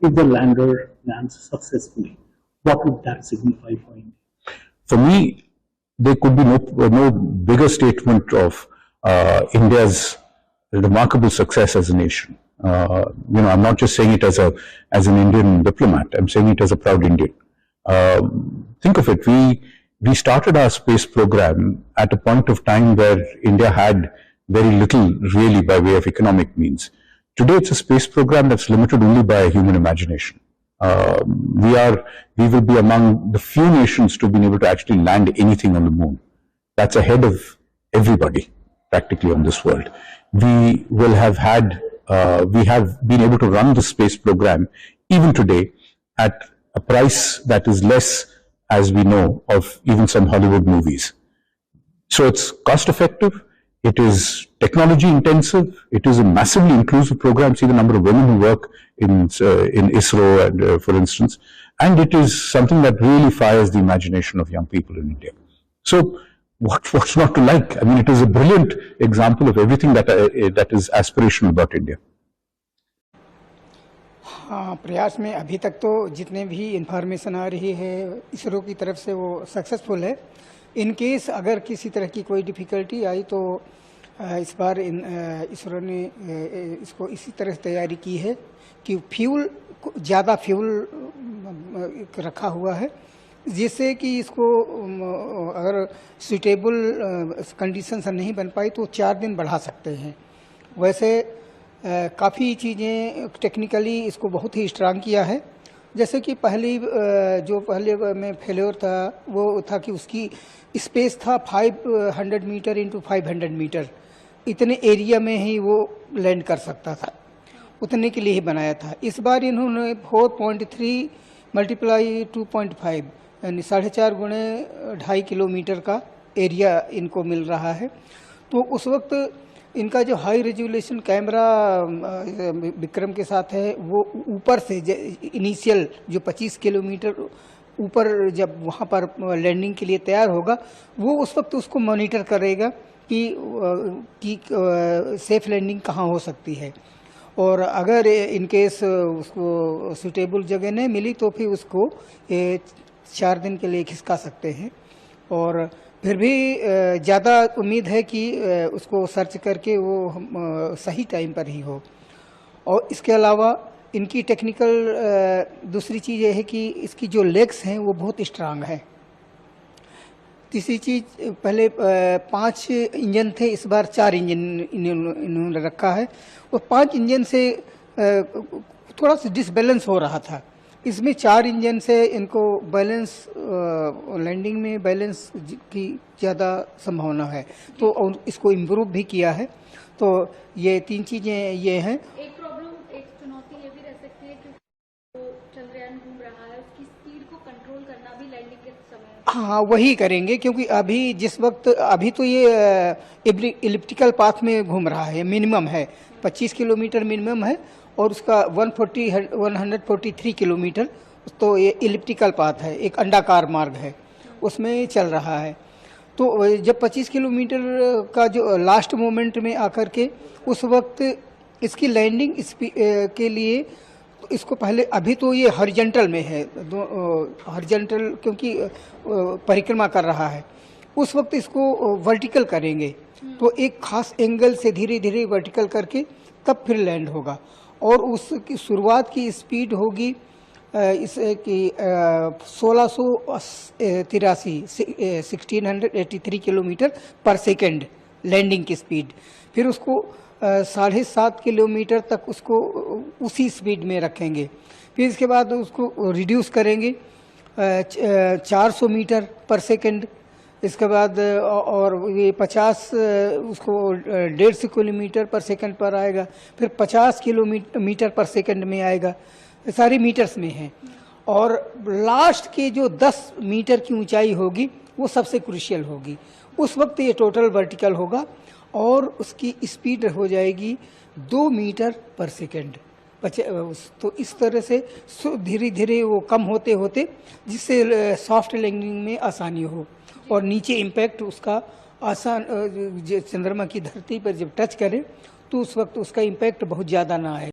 if the lander lands successfully? What would that signify for India? For me, there could be no bigger statement of India's remarkable success as a nation. I'm not just saying it as an Indian diplomat. I'm saying it as a proud Indian. Think of it. We started our space program at a point of time where India had very little really by way of economic means. Today, it's a space program that's limited only by human imagination. We will be among the few nations to be able to actually land anything on the moon. That's ahead of everybody practically on this world. We have been able to run the space program even today at a price that is less, as we know, of even some Hollywood movies. So it's cost effective, it is technology intensive, it is a massively inclusive program. See the number of women who work in ISRO, and, for instance, and it is something that really fires the imagination of young people in India. So what's not to like? I mean, it is a brilliant example of everything that is aspirational about India. हाँ, प्रयास में अभी तक तो जितने भी information आ रही है इसरो की तरफ से वो सक्सेसफुल है। इन केस अगर किसी तरह की कोई डिफ़िकल्टी आई तो इस बार इसरो ने इसको इसी तरह से तैयारी की है कि ज़्यादा फ्यूल रखा हुआ है, जिससे कि इसको अगर सूटेबल कंडीशंस नहीं बन पाई तो 4 दिन बढ़ा सकते हैं। वैसे काफ़ी चीज़ें टेक्निकली इसको बहुत ही स्ट्रांग किया है। जैसे कि पहले में फेल्योर था वो था कि उसकी स्पेस था 500 मीटर इंटू 500 मीटर, इतने एरिया में ही वो लैंड कर सकता था, उतने के लिए ही बनाया था। इस बार इन्होंने 4.3 मल्टीप्लाई 2.5 यानी 4.5 गुणे 2.5 किलोमीटर का एरिया इनको मिल रहा है। तो उस वक्त इनका जो हाई रेजोल्यूशन कैमरा विक्रम के साथ है वो ऊपर से इनिशियल जो 25 किलोमीटर ऊपर जब वहाँ पर लैंडिंग के लिए तैयार होगा वो उस वक्त उसको मॉनिटर करेगा कि सेफ लैंडिंग कहाँ हो सकती है, और अगर इन केस उसको सूटेबल जगह नहीं मिली तो फिर उसको 4 दिन के लिए खिसका सकते हैं। और फिर भी ज़्यादा उम्मीद है कि उसको सर्च करके वो सही टाइम पर ही हो। और इसके अलावा इनकी टेक्निकल दूसरी चीज़ ये है कि इसकी जो लेग्स हैं वो बहुत स्ट्रांग है। तीसरी चीज़, पहले 5 इंजन थे, इस बार 4 इंजन इन्होंने रखा है, और 5 इंजन से थोड़ा सा डिसबैलेंस हो रहा था। इसमें 4 इंजन से इनको बैलेंस लैंडिंग में बैलेंस की ज़्यादा संभावना है, तो इसको इम्प्रूव भी किया है। तो ये 3 चीज़ें ये हैं। एक चुनौती ये भी रह सकती है कि वो चंद्रयान घूम रहा है, उसकी स्पीड को कंट्रोल करना भी लैंडिंग के समय। हाँ, वही करेंगे, क्योंकि अभी तो ये इलिप्टिकल पाथ में घूम रहा है, मिनिमम है 25 किलोमीटर मिनिमम है, और उसका 143 किलोमीटर तो ये इलिप्टिकल पाथ है, एक अंडाकार मार्ग है, उसमें चल रहा है। तो जब 25 किलोमीटर का जो लास्ट मोमेंट में आकर के उस वक्त इसकी लैंडिंग के लिए इसको पहले, अभी तो ये हॉरिजॉन्टल में है, हॉरिजॉन्टल क्योंकि परिक्रमा कर रहा है, उस वक्त इसको वर्टिकल करेंगे, तो एक खास एंगल से धीरे धीरे वर्टिकल करके तब फिर लैंड होगा। और उसकी शुरुआत की स्पीड होगी इसे कि 1683 किलोमीटर पर सेकंड लैंडिंग की स्पीड। फिर उसको 7.5 किलोमीटर तक उसको उसी स्पीड में रखेंगे। फिर इसके बाद उसको रिड्यूस करेंगे 400 मीटर पर सेकंड। इसके बाद और ये 50 उसको 150 किलोमीटर पर सेकंड पर आएगा, फिर 50 किलोमीटर पर सेकंड में आएगा, सारी मीटर्स में है। और लास्ट के जो 10 मीटर की ऊंचाई होगी वो सबसे क्रूशियल होगी, उस वक्त ये टोटल वर्टिकल होगा और उसकी स्पीड हो जाएगी 2 मीटर पर सेकंड। तो इस तरह से धीरे धीरे वो कम होते होते जिससे सॉफ्ट लैंडिंग में आसानी हो और नीचे इम्पैक्ट उसका आसान, चंद्रमा की धरती पर जब टच करे तो उस वक्त उसका इम्पैक्ट बहुत ज़्यादा ना आए।